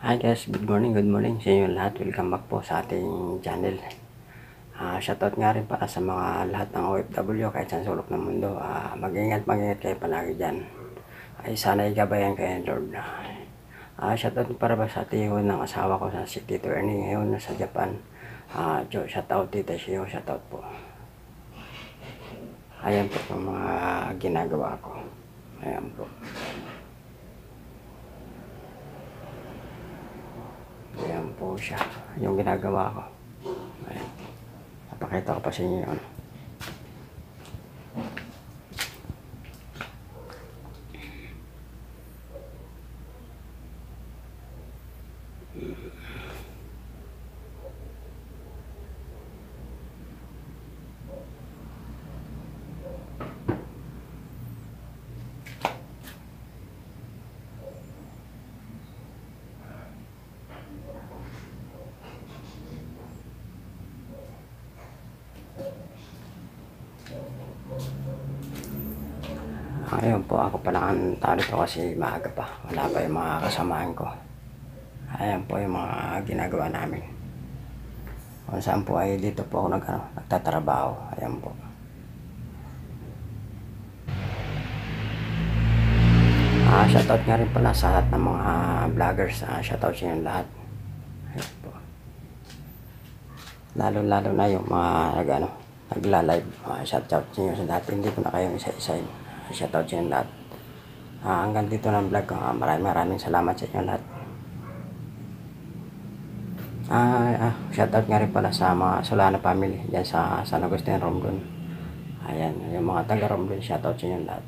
Hi guys, good morning sa inyo lahat. Welcome back po sa ating channel. Shoutout nga rin para sa mga lahat ng OFW kahit saan sulok ng mundo. Mag-ingat kayo palagi dyan. Ay sana igabayan kayo ng Lord. Shoutout para ba sa tiyo ng asawa ko sa si Tito Ernie ngayon sa Japan. Shoutout Tita Shio, shoutout po. Ayan po yung mga ginagawa ko. Ayan po. Ayan po siya, yung ginagawa ko. Ayan. Napakita ko pa sa inyo yun. Ngayon po ako pala ang dito kasi maaga pa. Wala pa yung mga kasamahan ko. Ayan po yung mga ginagawa namin. Kung saan po ay dito po ako nagtatrabaho. Ayan po. Shoutout nga rin pala sa lahat ng mga vloggers. Shoutout sa inyo lahat. Ayan po. Lalo na yung mga nagla-live. Shoutout sa inyo sa lahat. Hindi ko na kayong isa-isa. Shoutout sa inyo lahat. Hanggang dito ng vlog ko. Maraming salamat sa inyo lahat. Shoutout nga rin pala sa mga Solano family dyan sa San Agustin, Romblon. Ayan, yung mga taga Romblon, shoutout sa inyo lahat.